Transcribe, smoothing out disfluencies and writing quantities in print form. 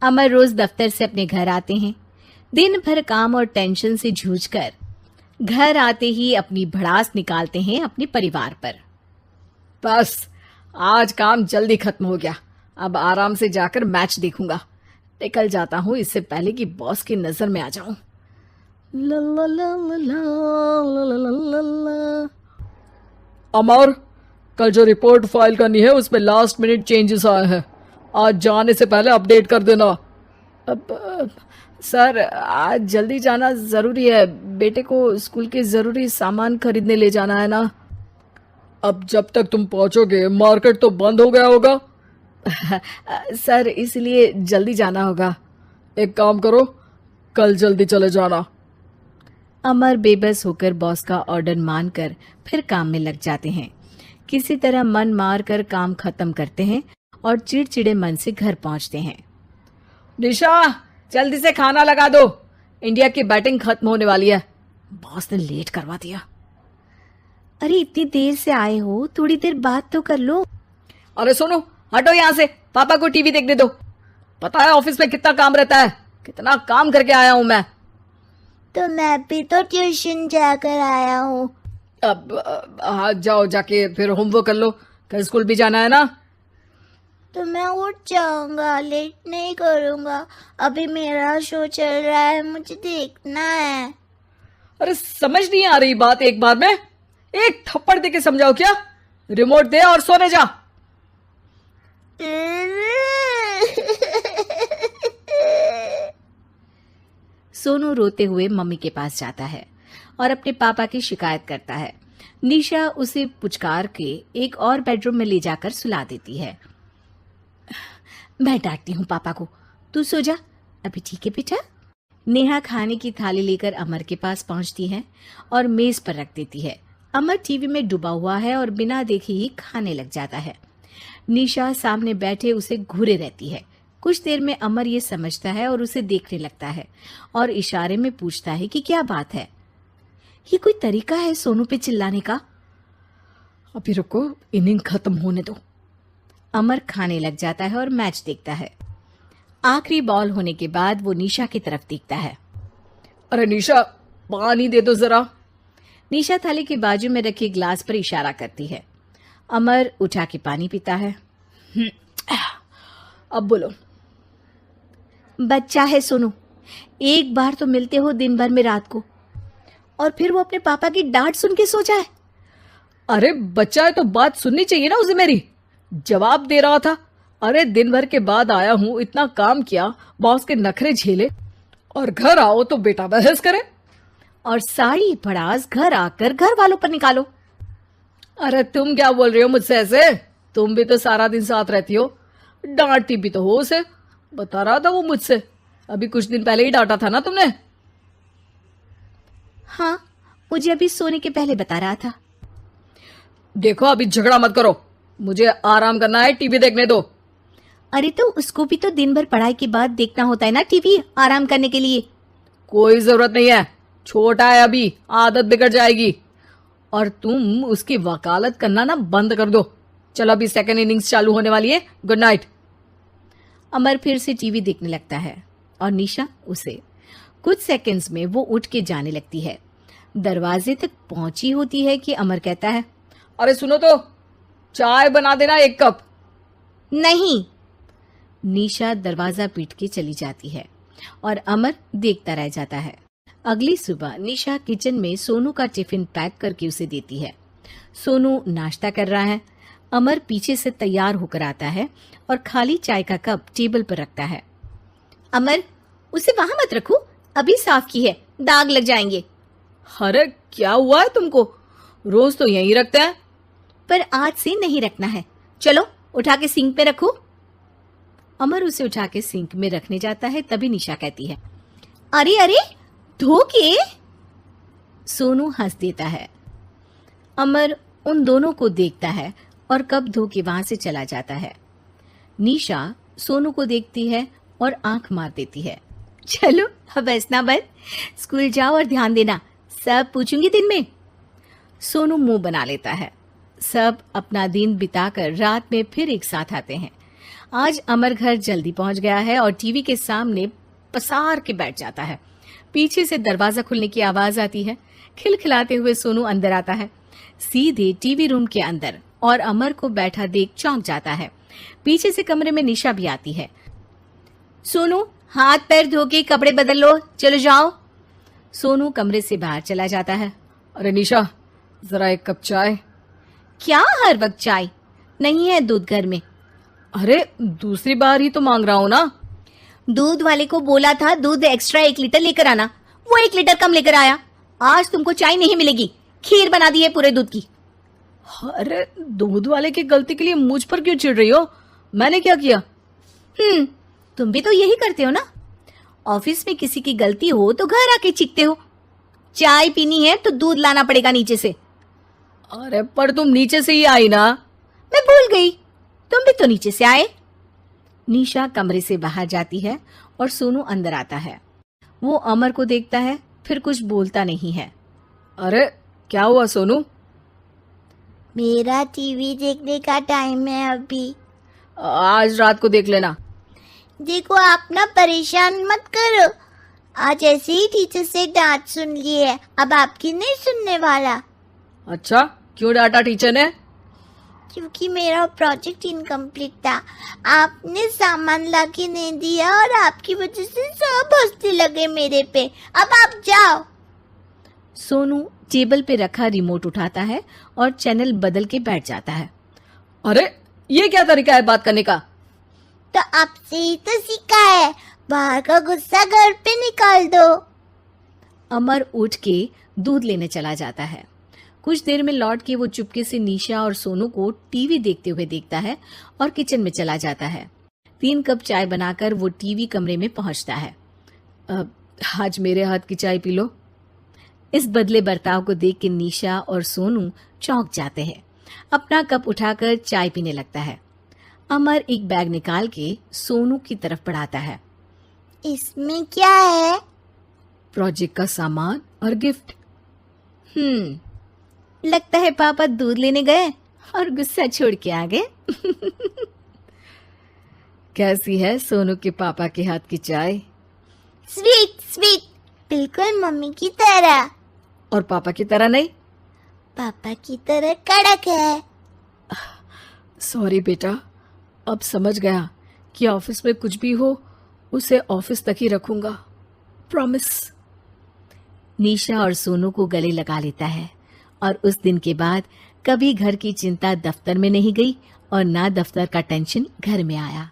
अमर रोज दफ्तर से अपने घर आते हैं। दिन भर काम और टेंशन से जूझकर घर आते ही अपनी भड़ास निकालते हैं अपने परिवार पर। बस आज काम जल्दी खत्म हो गया, अब आराम से जाकर मैच देखूंगा। निकल जाता हूँ इससे पहले कि बॉस की नजर में आ जाऊं। ला ला ला ला ला ला ला ला ला। अमर, कल जो रिपोर्ट फाइल करनी है उसमें लास्ट मिनट चेंजेस आए हैं, आज जाने से पहले अपडेट कर देना। सर आज जल्दी जाना जरूरी है, बेटे को स्कूल के जरूरी सामान खरीदने ले जाना है ना। अब जब तक तुम पहुंचोगे मार्केट तो बंद हो गया होगा। सर इसलिए जल्दी जाना होगा। एक काम करो, कल जल्दी चले जाना। अमर बेबस होकर बॉस का ऑर्डर मानकर फिर काम में लग जाते हैं। किसी तरह मन मार कर काम खत्म करते हैं और चिड़चिड़े मन से घर पहुंचते हैं। निशा जल्दी से खाना लगा दो, इंडिया की बैटिंग खत्म होने वाली है। बॉस ने लेट करवा दिया। अरे इतनी देर से आए हो, थोड़ी देर बात तो कर लो। अरे सुनो, हटो यहाँ से, पापा को टीवी देखने दो। पता है ऑफिस में कितना काम रहता है, कितना काम करके आया हूँ मैं। तो मैं भी तो ट्यूशन जाकर आया हूँ। अब हाँ जाओ, जाके फिर होमवर्क कर लो, कल स्कूल भी जाना है ना। तो मैं उठ जाऊंगा, लेट नहीं करूंगा, अभी मेरा शो चल रहा है, मुझे देखना है। अरे समझ नहीं आ रही बात, एक बार में एक थप्पड़ दे के समझाओ क्या। रिमोट दे और सोने जा। सोनू रोते हुए मम्मी के पास जाता है और अपने पापा की शिकायत करता है। निशा उसे पुचकार के एक और बेडरूम में ले जाकर सुला देती है। मैं डांटती हूँ पापा को, तू सो जा अभी, ठीक है बेटा। नेहा खाने की थाली लेकर अमर के पास पहुंचती है और मेज पर रख देती है। अमर टीवी में डूबा हुआ है और बिना देखे ही खाने लग जाता है। निशा सामने बैठे उसे घूरे रहती है। कुछ देर में अमर ये समझता है और उसे देखने लगता है और इशारे में पूछता है कि क्या बात है। ये कोई तरीका है सोनू पे चिल्लाने का? अभी रुको, इनिंग खत्म होने दो। अमर खाने लग जाता है और मैच देखता है। आखिरी बॉल होने के बाद वो निशा की तरफ देखता है। अरे निशा, पानी दे दो जरा। निशा थाली के बाजू में रखे ग्लास पर इशारा करती है। अमर उठा के पानी पीता है। अब बोलो। बच्चा है सोनू, एक बार तो मिलते हो दिन भर में रात को, और फिर वो अपने पापा की डांट सुन के सो जाए। अरे बच्चा है तो बात सुननी चाहिए ना उसे मेरी। जवाब दे रहा था। अरे दिन भर के बाद आया हूँ, इतना काम किया, बॉस के नखरे झेले, और घर आओ तो बेटा बहस करे और सारी भड़ास घर आकर घर वालों पर निकालो। अरे तुम क्या बोल रही हो मुझसे ऐसे? तुम भी तो सारा दिन साथ रहती हो, डांटती भी तो हो उसे। बता रहा था वो मुझसे, अभी कुछ दिन पहले ही डांटा था ना तुमने। हाँ, मुझे अभी सोने के पहले बता रहा था। देखो अभी झगड़ा मत करो, मुझे आराम करना है, टीवी देखने दो। अरे तो उसको भी तो दिन भर पढ़ाई के बाद देखना होता है ना टीवी, आराम करने के लिए। कोई जरूरत नहीं है, छोटा है अभी, आदत बिगड़ जाएगी। और तुम उसकी वकालत करना ना बंद कर दो। चलो अभी सेकंड इनिंग्स चालू होने वाली है, गुड नाइट। अमर फिर से टीवी देखने लगता है और निशा उसे। कुछ सेकंड्स में वो उठ के जाने लगती है। दरवाजे तक पहुंची होती है कि अमर कहता है, अरे सुनो तो, चाय बना देना 1 कप। नहीं। निशा दरवाजा पीट के चली जाती है और अमर देखता रह जाता है। अगली सुबह निशा किचन में सोनू का टिफिन पैक करके उसे देती है। सोनू नाश्ता कर रहा है। अमर पीछे से तैयार होकर आता है और खाली चाय का कप टेबल पर रखता है। अमर, उसे वहां मत रखो, अभी साफ की है, दाग लग जाएंगे। अरे क्या हुआ है तुमको? रोज तो यहीं रखते हैं। पर आज से नहीं रखना है, चलो उठा के सिंक पे रखो। अमर उसे उठा के सिंक में रखने जाता है, तभी निशा कहती है, अरे अरे धो के। सोनू हंस देता है। अमर उन दोनों को देखता है और कप धो के वहां से चला जाता है। निशा सोनू को देखती है और आंख मार देती है। चलो अब हंसना बंद, स्कूल जाओ और ध्यान देना, सब पूछूंगी दिन में। सोनू मुंह बना लेता है। सब अपना दिन बिताकर रात में फिर एक साथ आते हैं। आज अमर घर जल्दी पहुंच गया है और टीवी के सामने पसार के बैठ जाता है। पीछे से दरवाजा खुलने की आवाज आती है। खिलखिलाते हुए सोनू अंदर आता है, सीधे टीवी रूम के अंदर, और अमर को बैठा देख चौंक जाता है। पीछे से कमरे में निशा भी आती है। सोनू, हाथ पैर धो के कपड़े बदल लो, चलो जाओ। सोनू कमरे से बाहर चला जाता है। अरे निशा, जरा एक कप चाय। क्या हर वक्त चाय? नहीं है दूध घर में। अरे दूसरी बार ही तो मांग रहा हूं ना। दूध वाले को बोला था दूध एक्स्ट्रा 1 लीटर लेकर आना, वो 1 लीटर कम लेकर आया। आज तुमको चाय नहीं मिलेगी, खीर बना दी है पूरे दूध की। अरे दूध वाले की गलती के लिए मुझ पर क्यों चिढ़ रही हो? मैंने क्या किया? तुम भी तो यही करते हो ना। ऑफिस में किसी की गलती हो तो घर आके चीखते हो। चाय पीनी है तो दूध लाना पड़ेगा नीचे से। अरे पर तुम नीचे से ही आई ना। मैं भूल गई, तुम भी तो नीचे से आए। निशा कमरे से बाहर जाती है और सोनू अंदर आता है। वो अमर को देखता है, फिर कुछ बोलता नहीं है। अरे क्या हुआ सोनू? मेरा टीवी देखने का टाइम है अभी। आज रात को देख लेना। देखो आप ना परेशान मत करो। आज ऐसे ही टीचर से डांट सुन ली है, अब आपकी नहीं सुनने वाला। अच्छा, क्यों डांटा टीचर ने? क्योंकि मेरा प्रोजेक्ट इनकम्प्लीट था। आपने सामान लाके नहीं दिया और आपकी वजह से सब हंसने लगे मेरे पे। अब आप जाओ। सोनू टेबल पे रखा रिमोट उठाता है और चैनल बदल के बैठ जाता है। अरे ये क्या तरीका है बात करने का? तो आपसे ही तो सीखा है, बाहर का गुस्सा घर पे निकाल दो। अमर उठ के दूध लेने चला जाता है। कुछ देर में लौट के वो चुपके से निशा और सोनू को टीवी देखते हुए देखता है और किचन में चला जाता है। 3 कप चाय बनाकर वो टीवी कमरे में पहुंचता है। आज मेरे हाथ की चाय पी लो। इस बदले बर्ताव को देख के निशा और सोनू चौंक जाते हैं। अपना कप उठाकर चाय पीने लगता है। अमर एक बैग निकाल के सोनू की तरफ बढ़ाता है। इसमें क्या है? प्रोजेक्ट का सामान और गिफ्ट। लगता है पापा दूध लेने गए और गुस्सा छोड़ के आ गए। कैसी है सोनू के पापा के हाथ की चाय? स्वीट स्वीट, बिल्कुल मम्मी की तरह। और पापा की तरह नहीं? पापा की तरह कड़क है। सॉरी बेटा, अब समझ गया कि ऑफिस में कुछ भी हो उसे ऑफिस तक ही रखूंगा, प्रॉमिस। निशा और सोनू को गले लगा लेता है और उस दिन के बाद कभी घर की चिंता दफ्तर में नहीं गई और ना दफ्तर का टेंशन घर में आया।